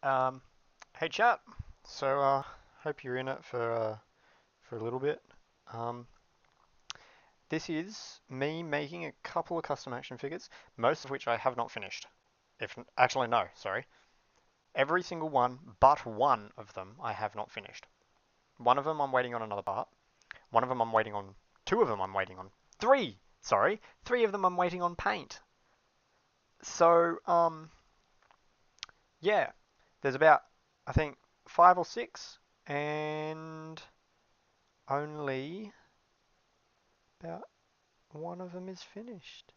Um, hey chat. So hope you're in it for a little bit. Um, this is me making a couple of custom action figures, most of which I have not finished. If actually no, sorry. Every single one but one of them I have not finished. One of them I'm waiting on another part. One of them I'm waiting on. Two of them I'm waiting on. Three. Sorry, three of them I'm waiting on paint. So yeah, there's about I think five or six, and only about one of them is finished.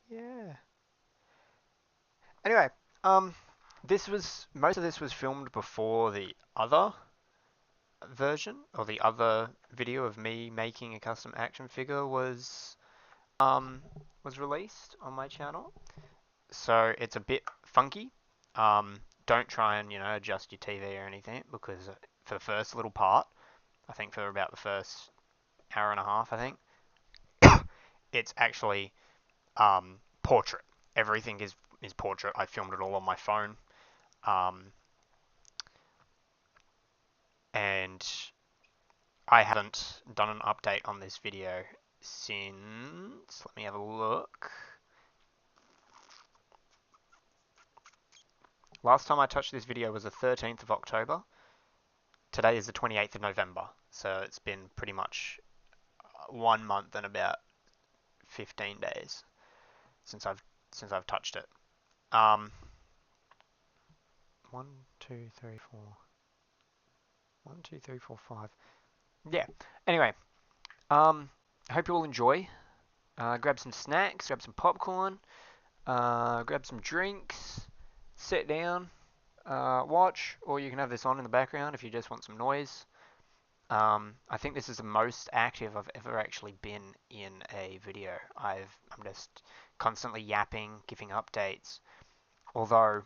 Yeah. Anyway, um, this was most of this was filmed before the other version or the other video of me making a custom action figure um was released on my channel. So it's a bit funky. Don't try and adjust your TV or anything because for the first little part, I think for about the first hour and a half, I think it's actually portrait. Everything is portrait. I filmed it all on my phone, um, and I haven't done an update on this video since. Let me have a look. Last time I touched this video was the 13th of October. Today is the 28th of November, so it's been pretty much 1 month and about 15 days since I've touched it. Um, one, two, three, four. 1, 2, 3, 4, 5. Yeah. Anyway, I hope you all enjoy. Grab some snacks, grab some popcorn, grab some drinks, sit down, watch, or you can have this on in the background if you just want some noise. I think this is the most active I've ever actually been in a video. I'm just constantly yapping, giving updates, although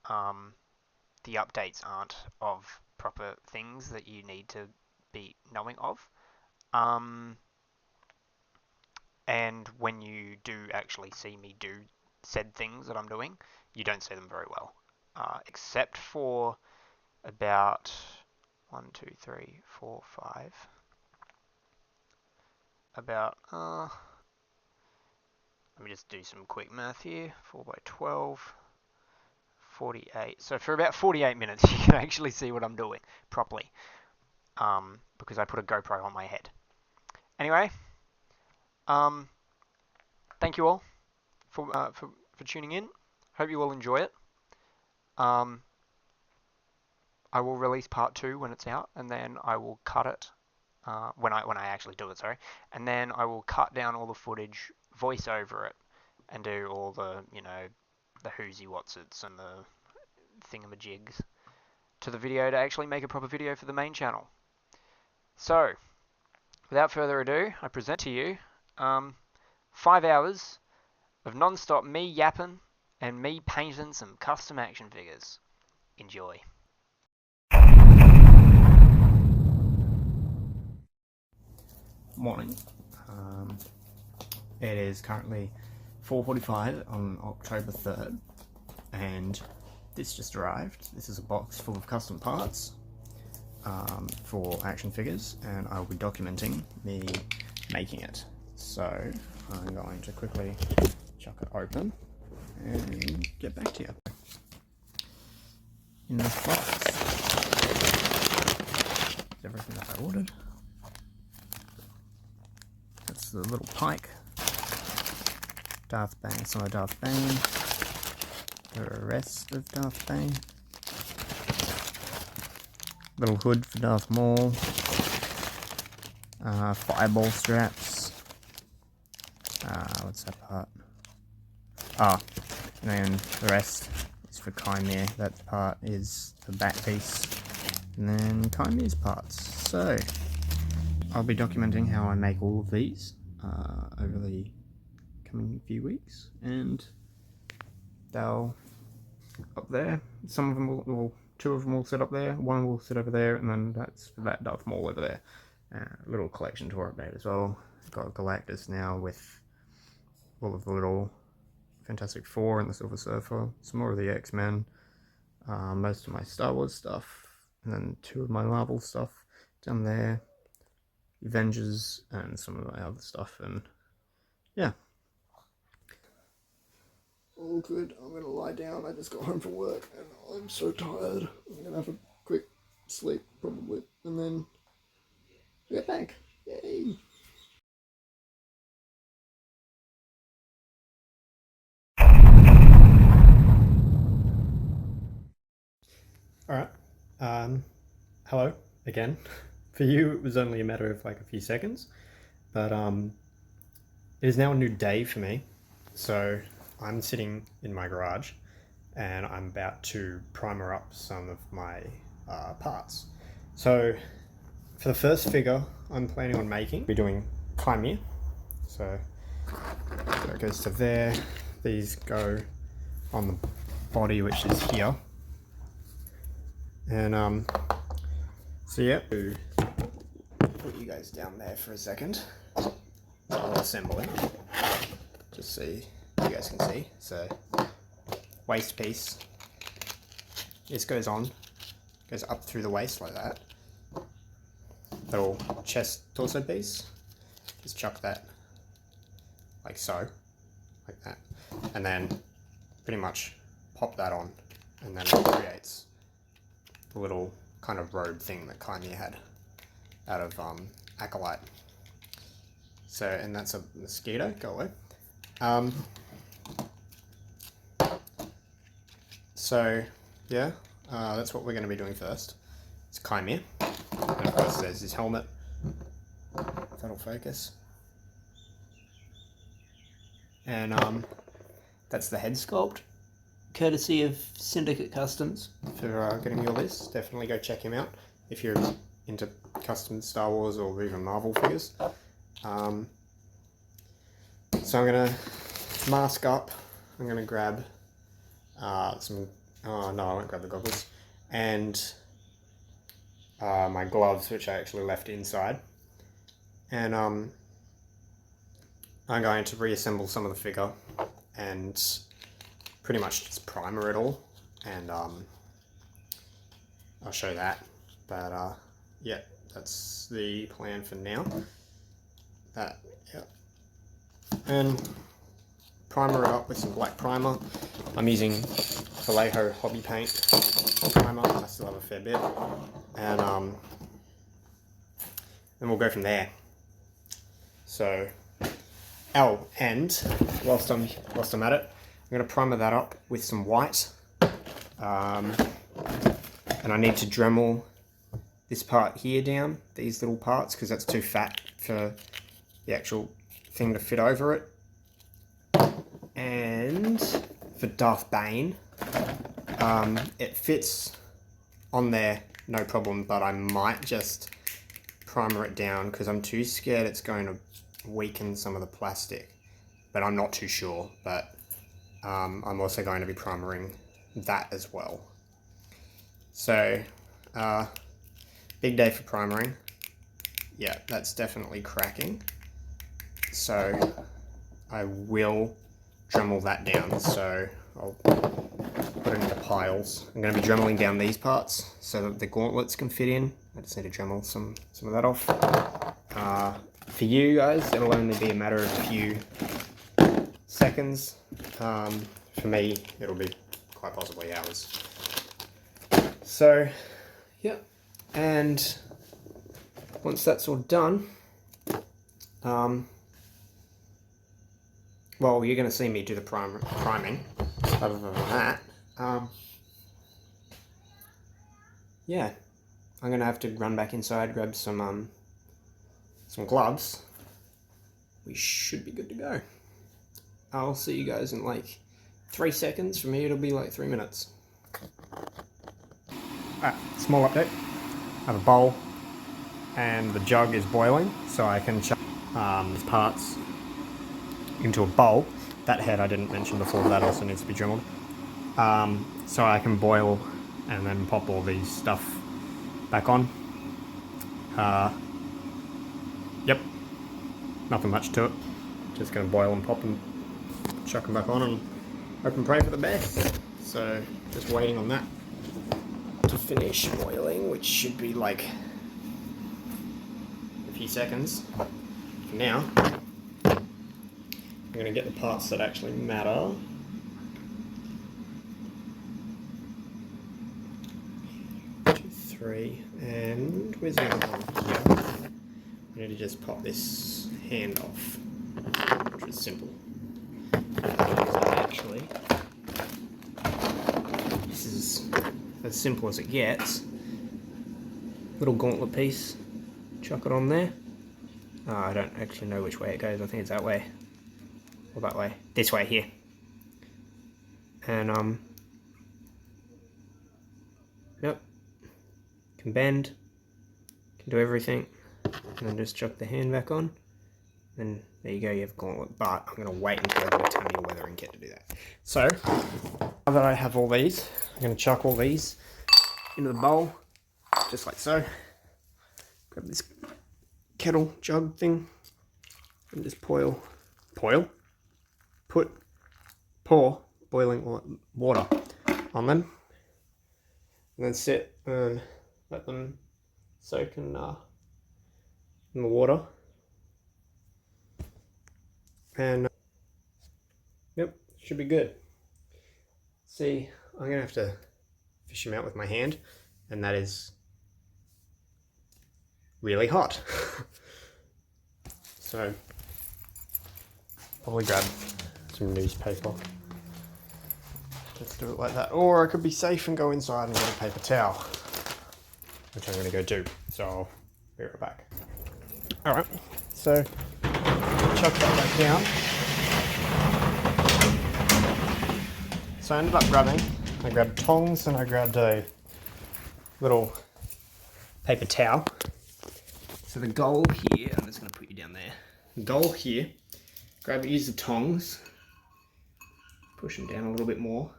the updates aren't of proper things that you need to be knowing of. Um, and when you do actually see me do said things that I'm doing, you don't see them very well. Except for about 1, 2, 3, 4, 5. About, let me just do some quick math here. 4 by 12, 48. So for about 48 minutes, you can actually see what I'm doing properly. Because I put a GoPro on my head. Anyway, um, thank you all for tuning in. Hope you all enjoy it. Um, I will release part 2 when it's out, and then I will cut it when I actually do it. Sorry, and then I will cut down all the footage, voice over it, and do all the the whoosy whatsits and the thingamajigs to the video to actually make a proper video for the main channel. So, without further ado, I present to you 5 hours of non-stop me yapping and me painting some custom action figures. Enjoy. Morning. It is currently 4:45 on October 3rd, and this just arrived. This is a box full of custom parts for action figures, and I will be documenting me making it. So I'm going to quickly chuck it open and get back to you. In this box is everything that I ordered. That's the little pike, Darth Bane, some of Darth Bane, the rest of Darth Bane, little hood for Darth Maul, fireball straps, what's that part? Ah, and then the rest is for Chimere. That part is the back piece, and then Chimere's parts. So I'll be documenting how I make all of these over the coming few weeks, and they'll up there. Some of them will, well, 2 of them will sit up there, 1 will sit over there, and then that's for that Darth Maul over there. A little collection tour update as well. Got Galactus now with all of the little Fantastic Four and the Silver Surfer, some more of the X-Men, most of my Star Wars stuff, and then 2 of my Marvel stuff down there, Avengers, and some of my other stuff, and yeah. All good. I'm gonna lie down. I just got home from work and I'm so tired. I'm gonna have a quick sleep probably, and then get back. Yay! Alright, hello again. For you, it was only a matter of like a few seconds, but it is now a new day for me. So I'm sitting in my garage and I'm about to primer up some of my parts. So for the first figure I'm planning on making, we're doing Chimere. So it goes to there. These go on the body, which is here. And so yeah, put you guys down there for a second. I'll assemble it, just so you guys can see. So waist piece, this goes on, goes up through the waist like that. Little chest torso piece, just chuck that like so, like that, and then pretty much pop that on, and then it creates a little kind of robe thing that Chimere had out of Acolyte. So, and that's a mosquito, go away. So yeah, that's what we're going to be doing first. It's Chimere, and of course there's his helmet. That'll focus. And that's the head sculpt, courtesy of Syndicate Customs for getting me all this. Definitely go check him out if you're into custom Star Wars or even Marvel figures. So I'm gonna mask up. I'm gonna grab some. Oh no, I won't grab the goggles. And my gloves, which I actually left inside. And I'm going to reassemble some of the figure and pretty much just primer it all, and I'll show that. But yeah, that's the plan for now. That, yeah. And primer it up with some black primer. I'm using Vallejo Hobby Paint primer. I still have a fair bit. And then we'll go from there. So, oh, and whilst I'm at it, I'm going to primer that up with some white. And I need to Dremel this part here down, these little parts, because that's too fat for the actual thing to fit over it. And for Darth Bane, it fits on there no problem, but I might just primer it down because I'm too scared it's going to weaken some of the plastic, but I'm not too sure. But I'm also going to be primering that as well. So big day for primering. Yeah, that's definitely cracking. So I will Dremel that down. So I'll put it into piles. I'm going to be Dremeling down these parts so that the gauntlets can fit in. I just need to Dremel some of that off. For you guys, it'll only be a matter of a few seconds. For me, it'll be quite possibly hours. So, yeah. And once that's all done, well, you're going to see me do the priming. Other than that, yeah, I'm going to have to run back inside, grab some gloves. We should be good to go. I'll see you guys in like 3 seconds. For me, it'll be like 3 minutes. Alright, small update. I have a bowl and the jug is boiling, so I can chuck these parts into a bowl. That head I didn't mention before, that also needs to be Dremeled. So I can boil and then pop all these stuff back on. Yep, nothing much to it. Just gonna boil and pop and chuck them back on and hope and pray for the best. So just waiting on that. finish boiling, which should be like a few seconds. For now, I'm going to get the parts that actually matter. Two, three, and where's the other one? Here. I need to just pop this hand off, which is simple. Actually, this is as simple as it gets. Little gauntlet piece, chuck it on there. Oh, I don't actually know which way it goes. I think it's that way. Or that way. This way here. And yep. Can bend. Can do everything. And then just chuck the hand back on. And there you go, you have a gauntlet. But I'm going to wait until I get a Tamiya weathering kit to do that. So, now that I have all these, I'm going to chuck all these into the bowl. Just like so. Grab this kettle jug thing. And just pour boiling water on them. And then sit and let them soak in the water. And yep, should be good. See, I'm gonna have to fish them out with my hand, and that is really hot. So probably grab some newspaper. Let's do it like that. Or I could be safe and go inside and get a paper towel, which I'm gonna go do. So I'll be right back. All right, so chuck that back down. So I ended up I grabbed tongs and I grabbed a little paper towel. So the goal here, I'm just going to put you down there. The goal here, use the tongs, push them down a little bit more.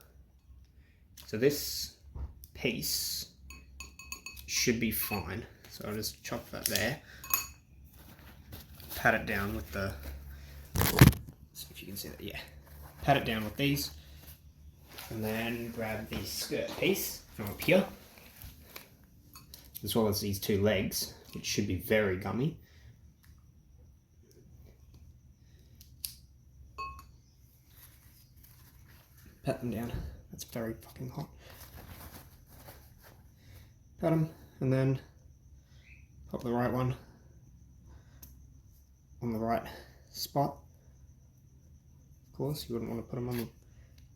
So this piece should be fine. So I'll just chop that there. Pat it down with the, see if you can see that, yeah. Pat it down with these, and then grab the skirt piece from up here, as well as these two legs, which should be very gummy. Pat them down, that's very fucking hot. Pat them, and then pop the right one on the right spot. Of course, you wouldn't want to put them on the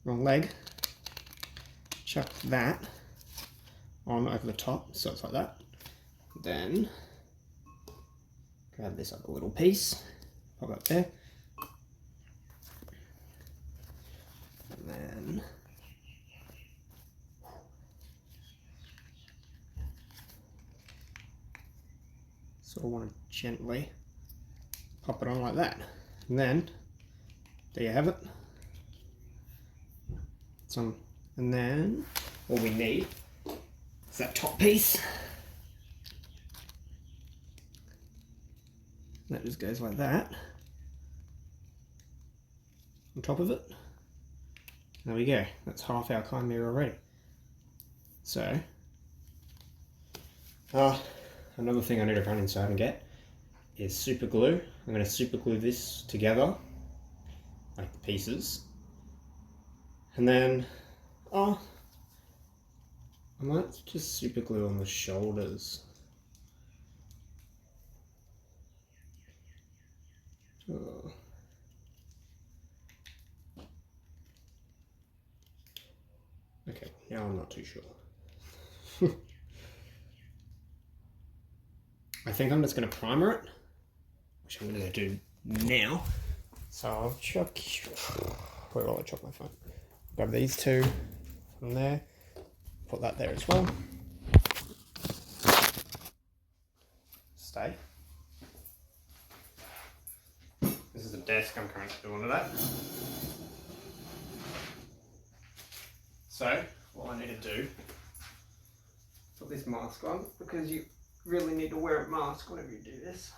wrong leg. Chuck that on over the top, so it's like that. Then grab this other little piece, pop that there, and then sort of want to gently pop it on like that, and then there you have it. And then all we need is that top piece. That just goes like that on top of it. There we go. That's half our chimera already. So, another thing I need to run inside and get is super glue. I'm going to super glue this together, like the pieces. And then, I might just super glue on the shoulders. Okay, now I'm not too sure. I think I'm just going to primer it, which I'm going to do now. So I'll chuck, where will I chuck my phone? Grab these two from there, put that there as well. Stay. This is the desk I'm currently doing today. So, what I need to do, put this mask on, because you really need to wear a mask whenever you do this.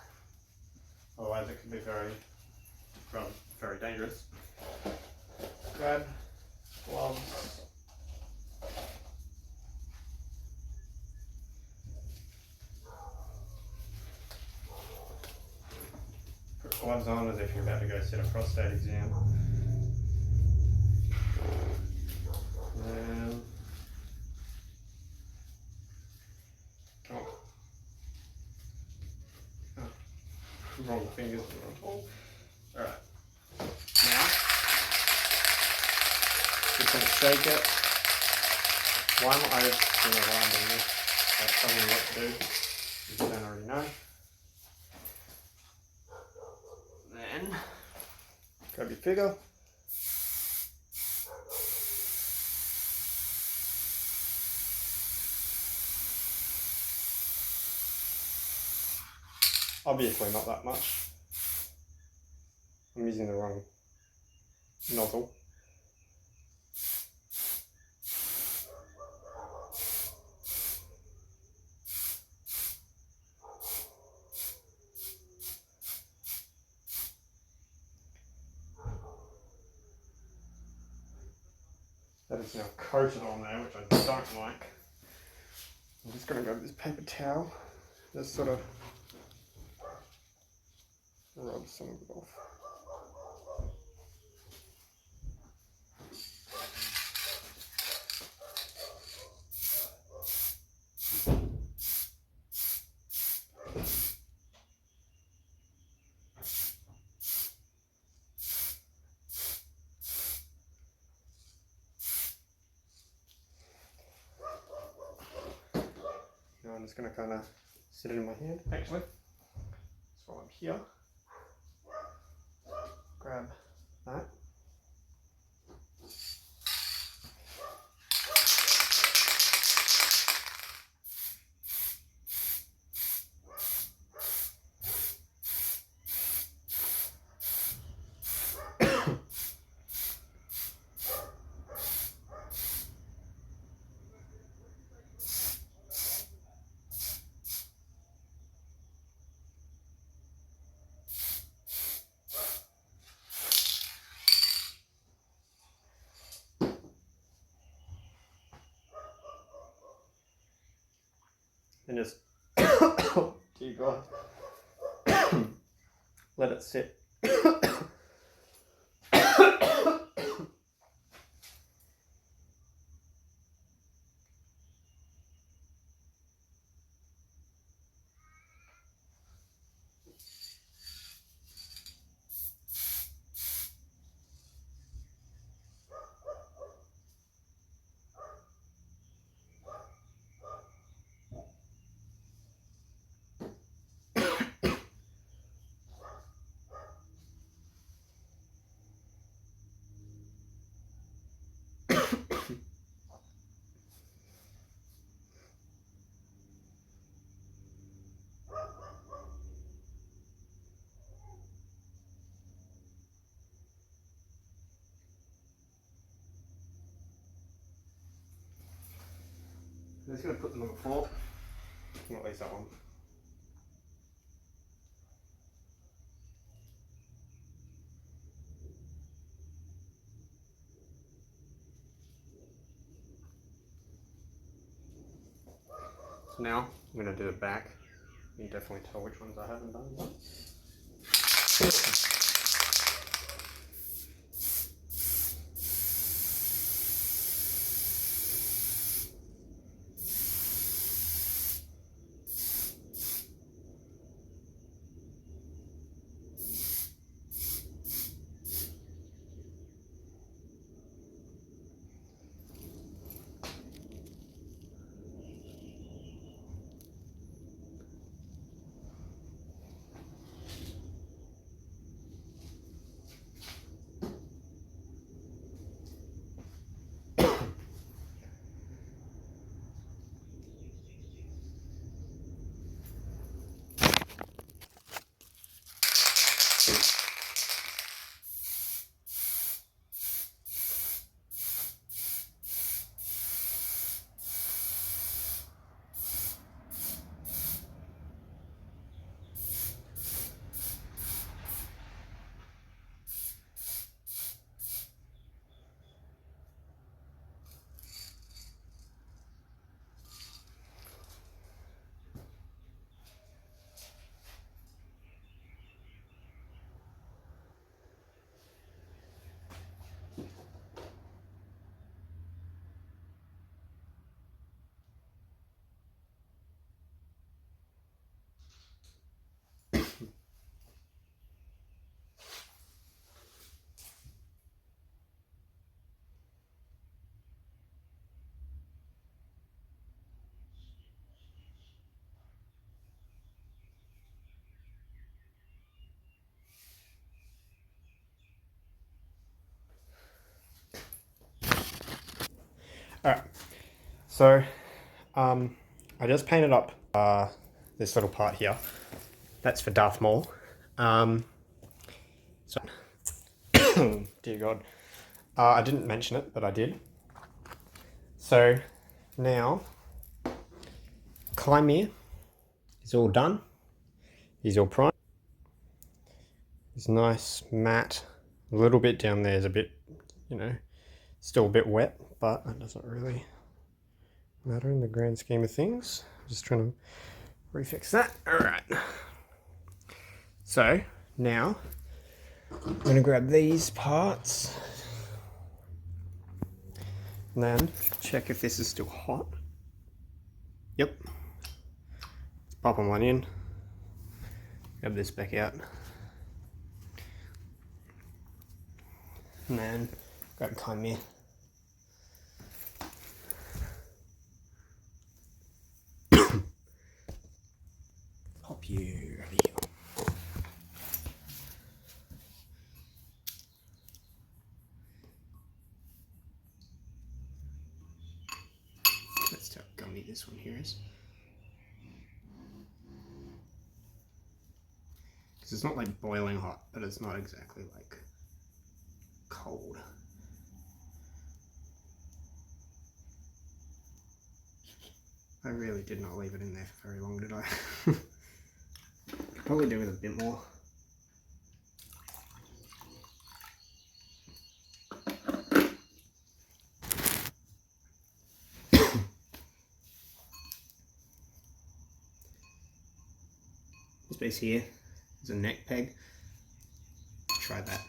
Otherwise it can be very dangerous. Grab gloves. gloves on as if you're about to go sit a prostate exam. Oh. Wrong fingers, wrong hole. Alright. Now, just going to shake it. Why am I doing this? I'll tell you what to do, if you don't already know. Then, grab your figure. Obviously not that much. I'm using the wrong nozzle. That is now coated on there, which I don't like. I'm just going to grab this paper towel, just sort of rub some of it off. Now I'm just going to kind of sit it in my hand, actually. So while I'm here, grab that. And just, dear God, let it sit. I'm just going to put them on the floor, or at least that one. So now I'm going to do the back. You can definitely tell which ones I haven't done yet. Alright, so I just painted up this little part here. That's for Darth Maul. So, dear God. I didn't mention it, but I did. So now, Chimere is all done. He's all primed. It's nice, matte. A little bit down there is a bit, you know, still a bit wet, but that doesn't really matter in the grand scheme of things. Just trying to refix that. Alright. So now I'm going to grab these parts and then check if this is still hot. Yep. Pop one in. Grab this back out. And then grab Chimere. Pop you over here. Let's see how gummy this one here is. Because it's not like boiling hot, but it's not exactly like cold. I really did not leave it in there for very long, did I? Could probably do with a bit more. This piece here is a neck peg. Try that.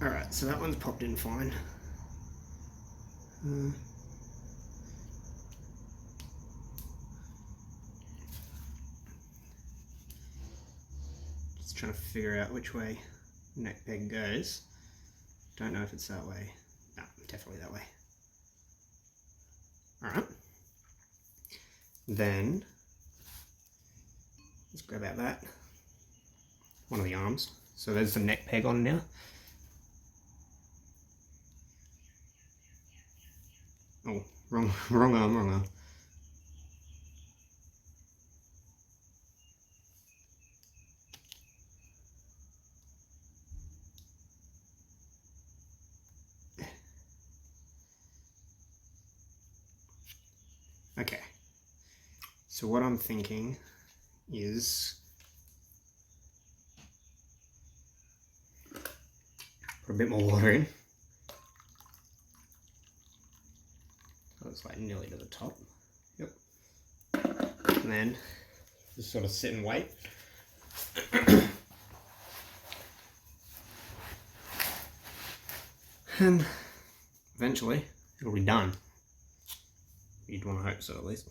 Alright, so that one's popped in fine. Just trying to figure out which way neck peg goes. Don't know if it's that way. No, definitely that way. Alright. Then, let's grab out that. One of the arms. So there's the neck peg on now. Oh, wrong arm. Okay. So what I'm thinking is put a bit more water in. So it's like nearly to the top. Yep. And then just sort of sit and wait. And eventually it'll be done. You'd want to hope so, at least.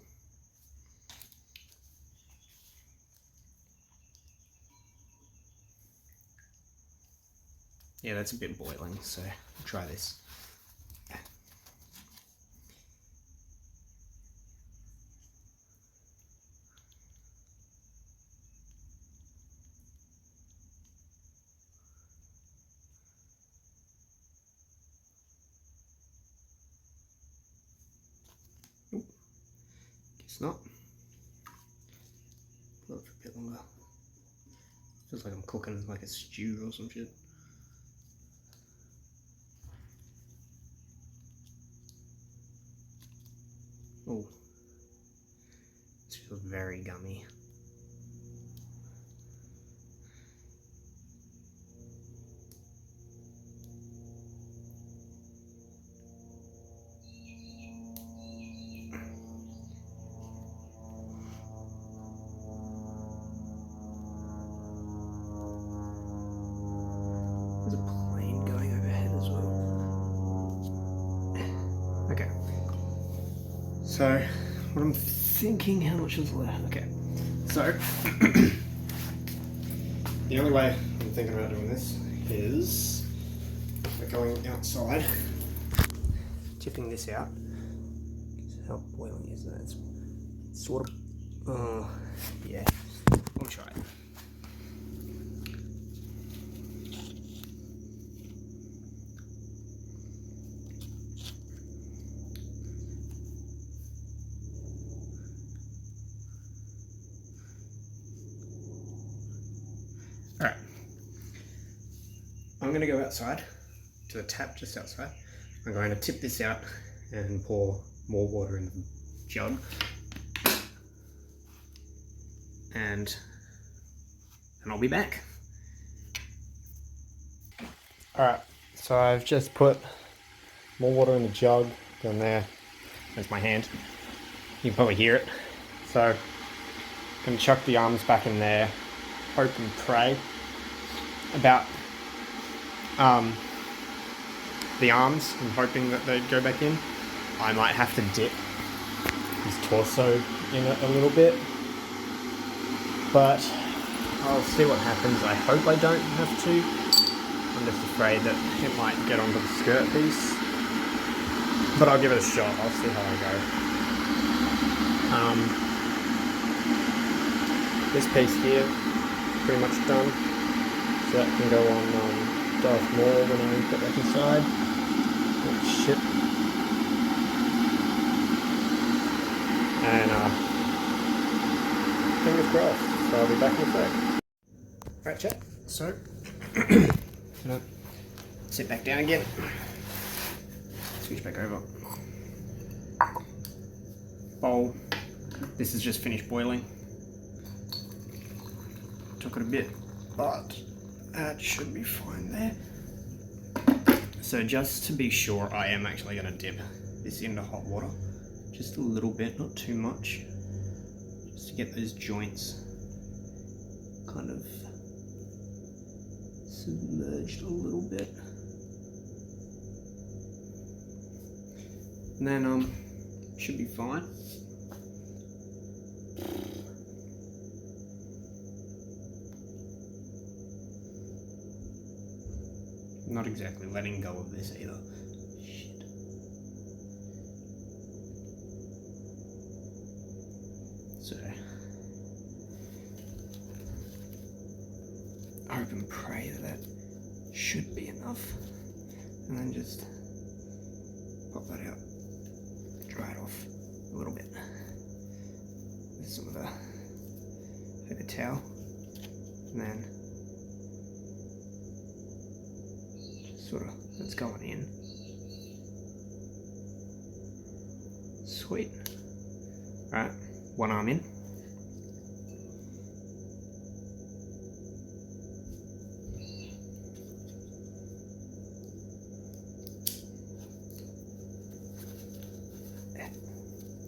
Yeah, that's a bit boiling, so I'll try this. Nope. Guess not. Put it for a bit longer. Feels like I'm cooking like a stew or some shit. Oh, this feels very gummy. There's a plane going overhead as well. Okay. So, what I'm thinking, how much is left? Okay. So, the only way I'm thinking about doing this is by going outside, tipping this out. How boiling is that? It's sort of, yeah, we'll try it. Alright, I'm going to go outside to the tap just outside. I'm going to tip this out and pour more water in the jug. And I'll be back. Alright, so I've just put more water in the jug down there. There's my hand. You can probably hear it. So I'm going to chuck the arms back in there, hope and pray about the arms. I'm hoping that they'd go back in. I might have to dip his torso in it a little bit, but I'll see what happens. I hope I don't have to. I'm just afraid that it might get onto the skirt piece, but I'll give it a shot. I'll see how I go. This piece here, pretty much done, so that can go on Darth Maul when I get back inside. Oh shit. And fingers crossed, so I'll be back in a sec. Alright chat, so gonna sit back down again, switch back over. Bowl, this has just finished boiling. Took it a bit, but that should be fine there. So just to be sure, I am actually going to dip this into hot water. Just a little bit, not too much. Just to get those joints kind of submerged a little bit. And then should be fine. Not exactly letting go of this either. Shit. So, I hope and pray that that should be enough. And then just pop that out, dry it off a little bit with some of the paper towel, and then sort of, that's going in. Sweet. Alright, one arm in.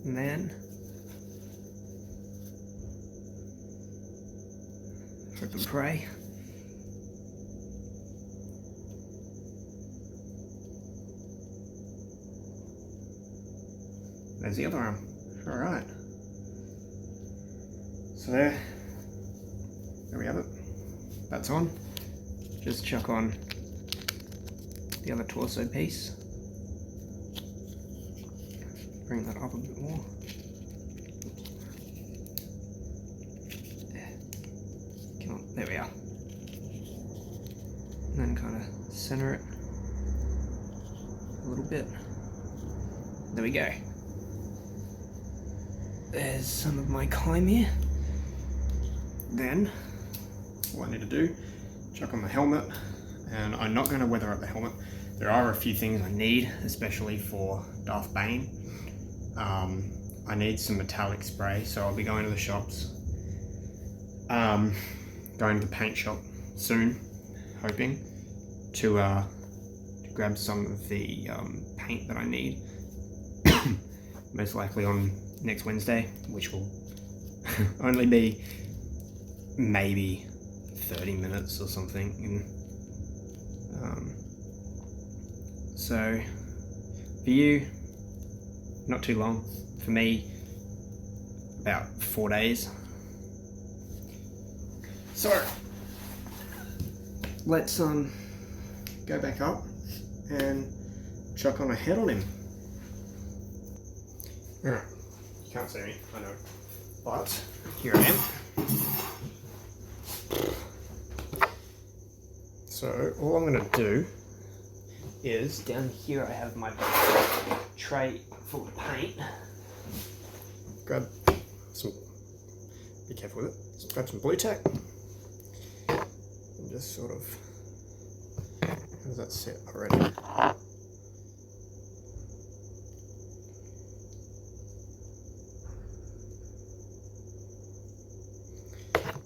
And then hope and pray. There's the other arm. Alright. So there we have it. That's on. Just chuck on the other torso piece. Bring that up a bit more. Come on, there we are. And then kind of center it a little bit. There we go. There's some of my climb here. Then, what I need to do, chuck on the helmet, and I'm not going to weather up the helmet. There are a few things I need, especially for Darth Bane. I need some metallic spray, so I'll be going to the shops. Going to the paint shop soon, hoping to grab some of the paint that I need. Most likely on next Wednesday, which will only be maybe 30 minutes or something. So for you, not too long. For me, about 4 days. So let's go back up and chuck on a head on him. Alright, you can't see me, I know. but here I am. So all I'm going to do is, down here I have my tray full of paint. Grab some, be careful with it, just grab some blue tack and just sort of, how does that sit already?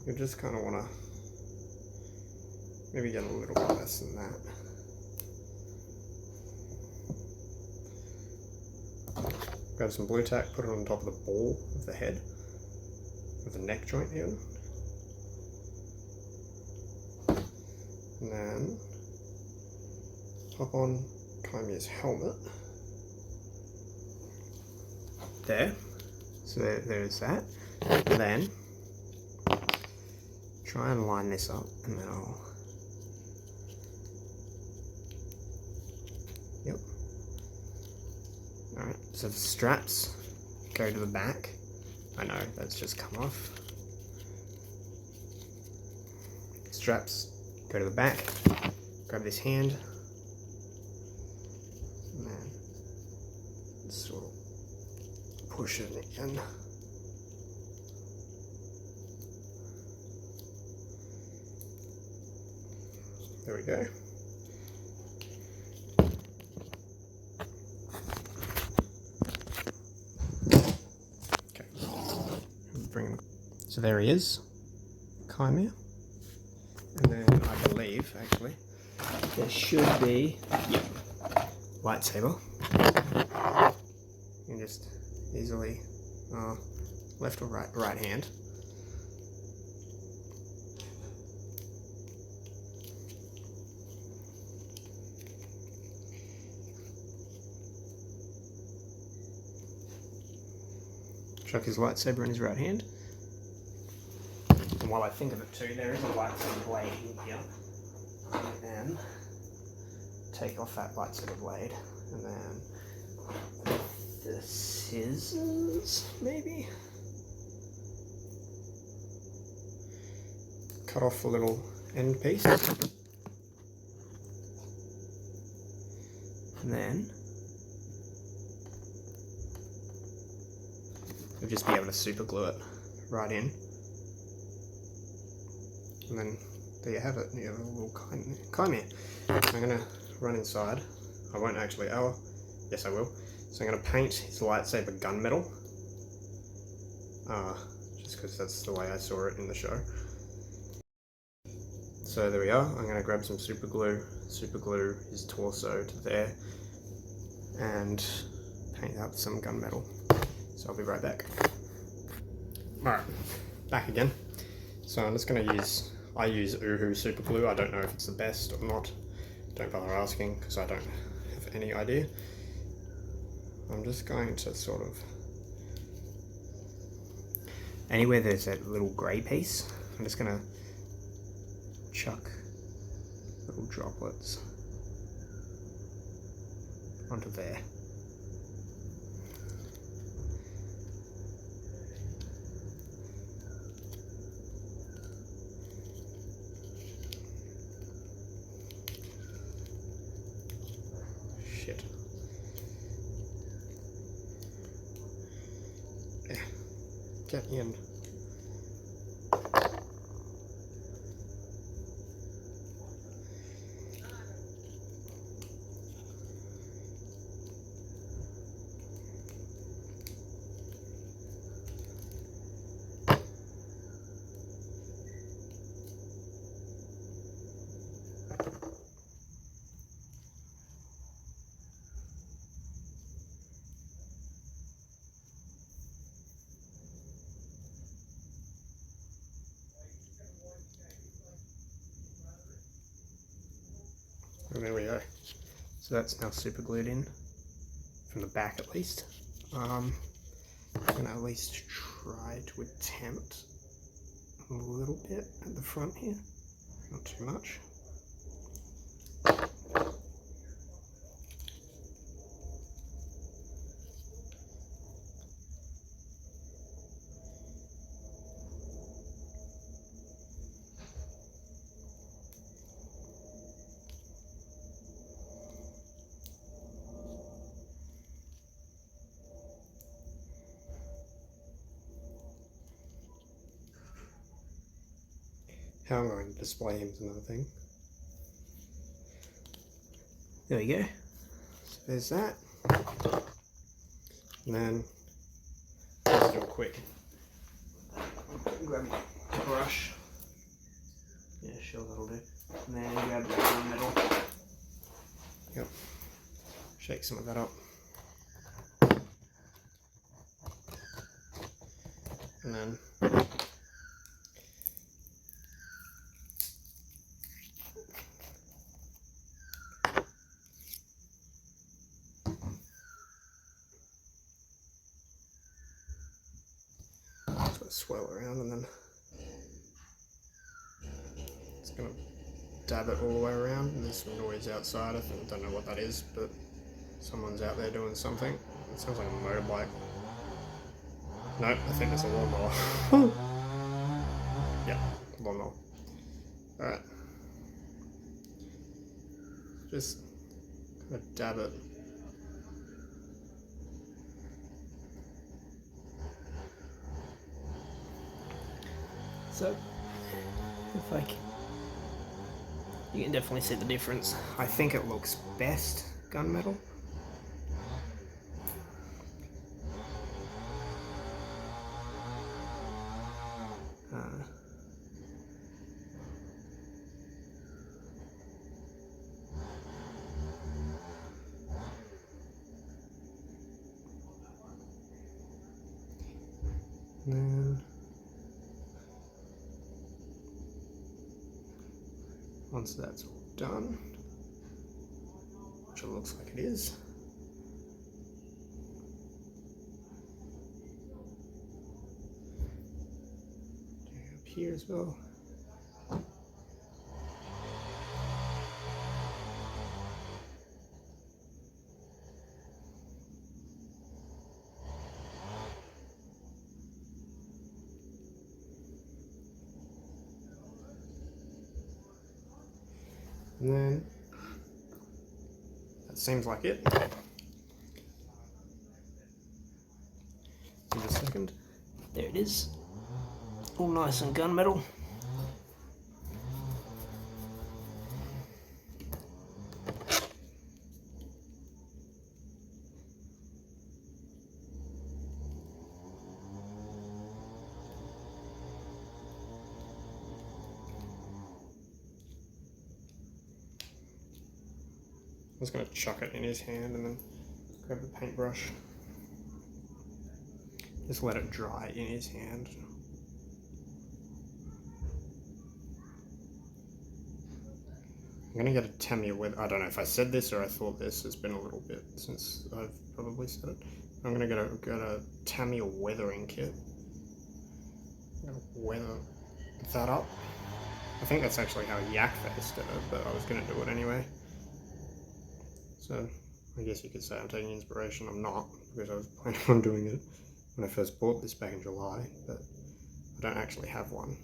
You just kind of want to maybe get a little bit less than that. Grab some blue tack, put it on top of the ball of the head, with the neck joint here. And then pop on Kaimir's helmet. There. So there's that. And then try and line this up, and then I'll, yep. Alright, so the straps go to the back. I know, that's just come off. Straps go to the back, grab this hand, and then sort of push it in. There we go. Okay. Bring him. So there he is, Kaimir. And then I believe, actually, there should be, yep, lightsaber. You can just easily, left or right hand. Chuck his lightsaber in his right hand. And while I think of it too, there is a lightsaber blade in here. And then take off that lightsaber blade, and then the scissors, maybe? Cut off the little end piece. And then you'll just be able to super glue it right in. And then there you have it. You have a little Kaimir. I'm going to run inside. I won't actually, oh, yes I will. So I'm going to paint his lightsaber gunmetal. Just because that's the way I saw it in the show. So there we are. I'm going to grab some super glue his torso to there, and paint up some gunmetal. So I'll be right back. Alright, back again. So I'm just going to use, I use Uhu super glue. I don't know if it's the best or not. Don't bother asking because I don't have any idea. I'm just going to sort of, anywhere there's that little grey piece, I'm just going to chuck little droplets onto there. Shit. Yeah. Get in. And there we go. So that's now super glued in, from the back at least. I'm going to at least try to attempt a little bit at the front here, not too much. How I'm going to display him is another thing. There we go. So there's that. And then let's do a quick. Grab my brush. Yeah, sure, that'll do. And then grab the gunmetal. Yep. Shake some of that up. And then sort of swirl around, and then it's going to dab it all the way around. And there's some noise outside. I don't know what that is, but someone's out there doing something. It sounds like a motorbike. Nope, I think it's a lawnmower. Yeah, lawnmower. Alright. Just kind of dab it. So, if I can, you can definitely see the difference. I think it looks best gunmetal. And then once that's all done, which it looks like it is, do up here as well. And then that seems like it. Give it a second. There it is. All nice and gunmetal. I'm just going to chuck it in his hand and then grab the paintbrush. Just let it dry in his hand. I'm going to get a Tamiya with, I don't know if I said this or I thought this, it's been a little bit since I've probably said it. I'm going to get a Tamiya weathering kit. I'm going to weather that up. I think that's actually how Yak Face did it, but I was going to do it anyway. So I guess you could say I'm taking inspiration. I'm not, because I was planning on doing it when I first bought this back in July, but I don't actually have one.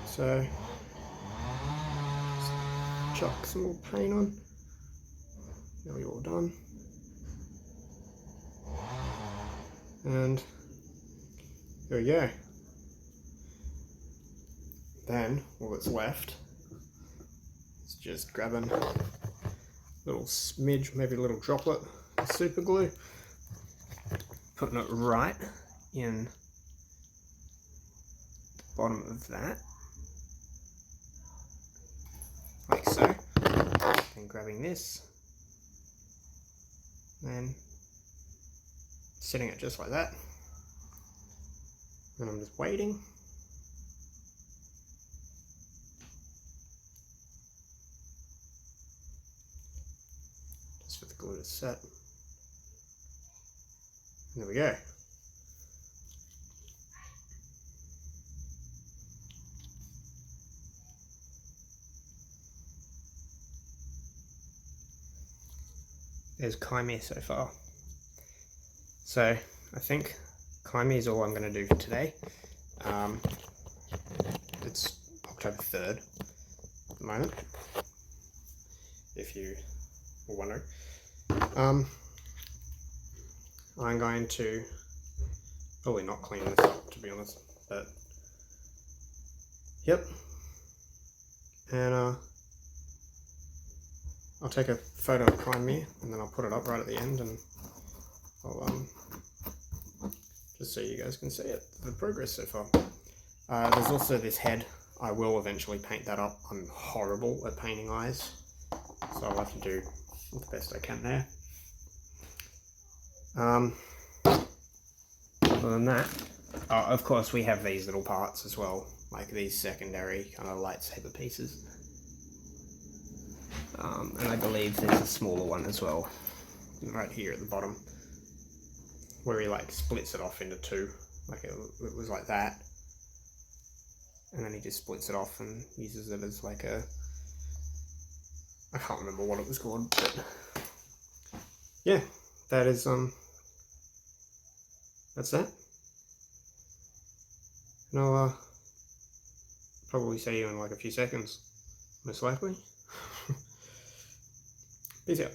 So just chuck some more paint on. Nearly all done. And there we go. Then all that's left is just grabbing a little smidge, maybe a little droplet of super glue, putting it right in the bottom of that, like so. Then grabbing this, and setting it just like that. And I'm just waiting. Just for the glue to set. And there we go. There's Kaimir so far. So I think Kaimir is all I'm going to do for today. It's October 3rd at the moment, if you were wondering. I'm going to Probably not clean this up, to be honest, but yep. And I'll take a photo of prime me, and then I'll put it up right at the end, and I'll just so you guys can see it, the progress so far. There's also this head. I will eventually paint that up. I'm horrible at painting eyes, so I'll have to do the best I can there. Other than that, of course we have these little parts as well, like these secondary kind of lightsaber pieces. And I believe there's a smaller one as well, right here at the bottom, where he like splits it off into two, like it was like that. And then he just splits it off and uses it as like a, I can't remember what it was called, but yeah, that is, that's that. And I'll probably see you in like a few seconds, most likely. Peace out.